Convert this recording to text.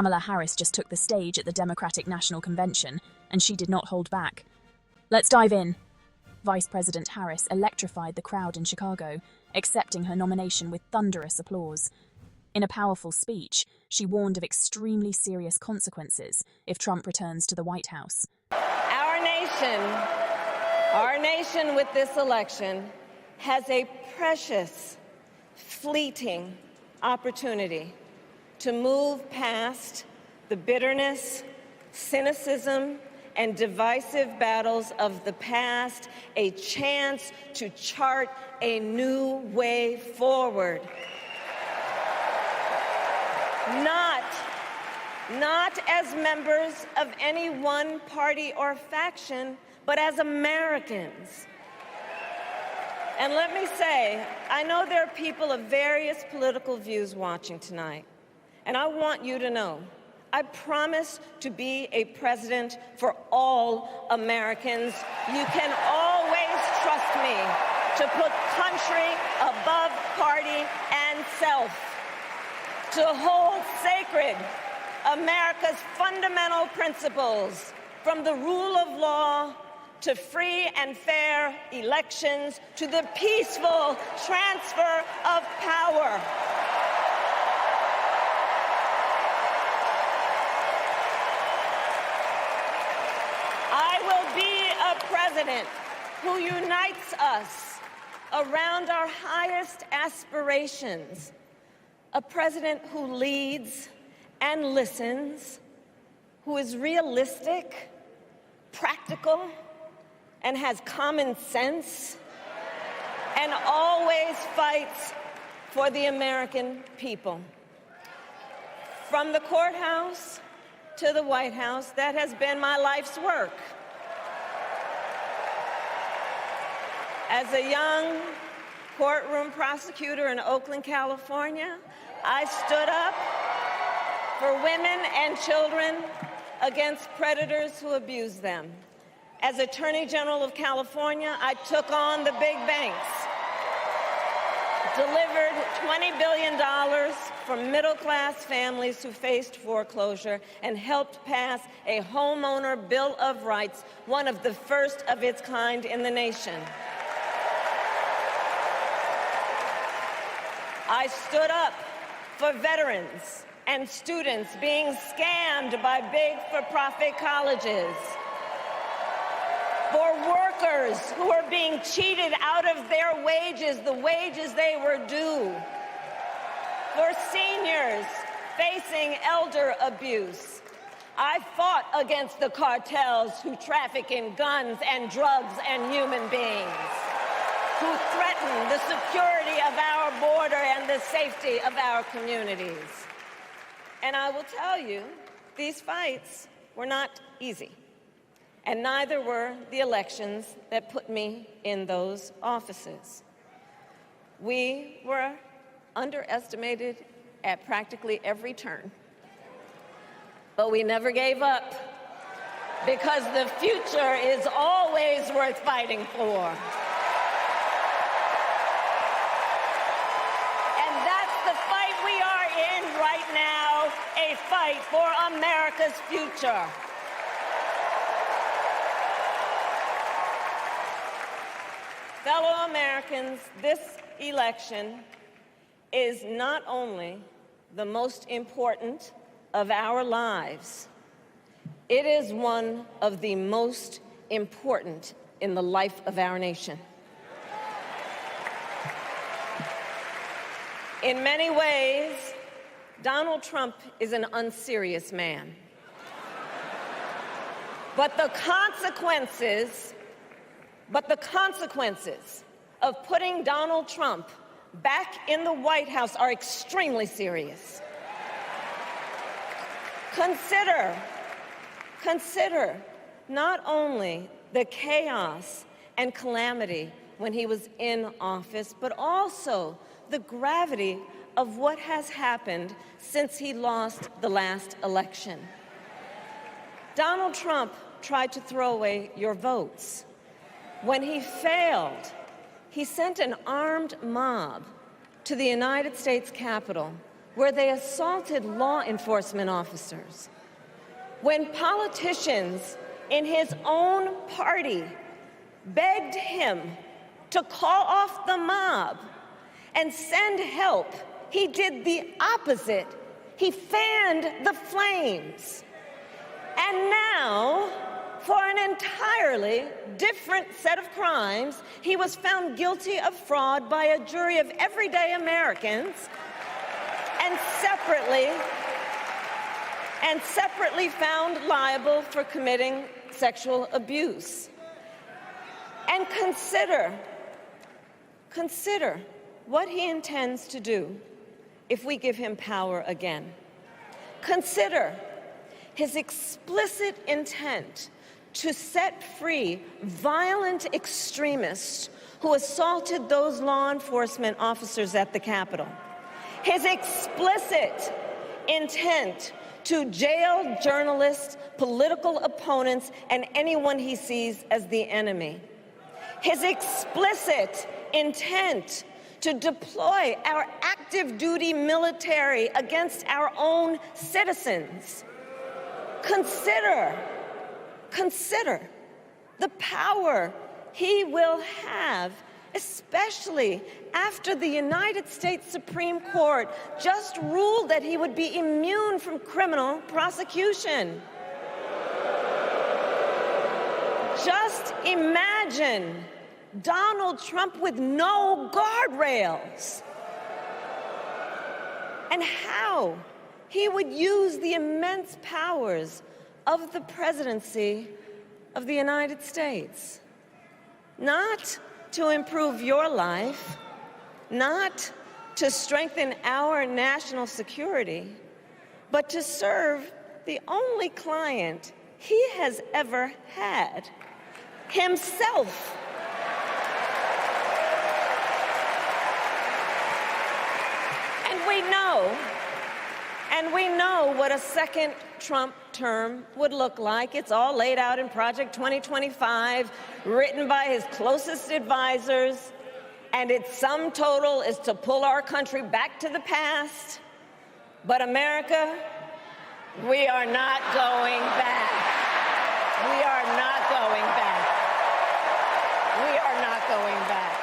Kamala Harris just took the stage at the Democratic National Convention, and she did not hold back. Let's dive in. Vice President Harris electrified the crowd in Chicago, accepting her nomination with thunderous applause. In a powerful speech, she warned of extremely serious consequences if Trump returns to the White House. Our nation with this election has a precious, fleeting opportunity to move past the bitterness, cynicism, and divisive battles of the past, a chance to chart a new way forward. Not as members of any one party or faction, but as Americans. And let me say, I know there are people of various political views watching tonight, and I want you to know, I promise to be a president for all Americans. You can always trust me to put country above party and self, to hold sacred America's fundamental principles, from the rule of law to free and fair elections to the peaceful transfer of power. I will be a president who unites us around our highest aspirations, a president who leads and listens, who is realistic, practical, and has common sense, and always fights for the American people. From the courthouse to the White House, that has been my life's work. As a young courtroom prosecutor in Oakland, California, I stood up for women and children against predators who abuse them. As Attorney General of California, I took on the big banks, delivered $20 billion for middle-class families who faced foreclosure, and helped pass a homeowner Bill of Rights, one of the first of its kind in the nation. I stood up for veterans and students being scammed by big for-profit colleges, for workers who are being cheated out of their wages, the wages they were due, for seniors facing elder abuse. I fought against the cartels who traffic in guns and drugs and human beings, who threaten the security of our border and the safety of our communities. And I will tell you, these fights were not easy, and neither were the elections that put me in those offices. We were underestimated at practically every turn, but we never gave up, because the future is always worth fighting for. A fight for America's future. Fellow Americans, this election is not only the most important of our lives, it is one of the most important in the life of our nation. In many ways, Donald Trump is an unserious man. But the consequences of putting Donald Trump back in the White House are extremely serious. Consider not only the chaos and calamity when he was in office, but also the gravity of what has happened since he lost the last election. Donald Trump tried to throw away your votes. When he failed, he sent an armed mob to the United States Capitol where they assaulted law enforcement officers, when politicians in his own party begged him to call off the mob and send help, he did the opposite. He fanned the flames. And now, for an entirely different set of crimes, he was found guilty of fraud by a jury of everyday Americans and separately found liable for committing sexual abuse. And consider what he intends to do if we give him power again. Consider his explicit intent to set free violent extremists who assaulted those law enforcement officers at the Capitol. His explicit intent to jail journalists, political opponents, and anyone he sees as the enemy. His explicit intent to deploy our active duty military against our own citizens. Consider the power he will have, especially after the United States Supreme Court just ruled that he would be immune from criminal prosecution. Just imagine Donald Trump with no guardrails, and how he would use the immense powers of the presidency of the United States, not to improve your life, not to strengthen our national security, but to serve the only client he has ever had, himself. And we know what a second Trump term would look like. It's all laid out in Project 2025, written by his closest advisors, and its sum total is to pull our country back to the past. But America, we are not going back. We are not going back. We are not going back.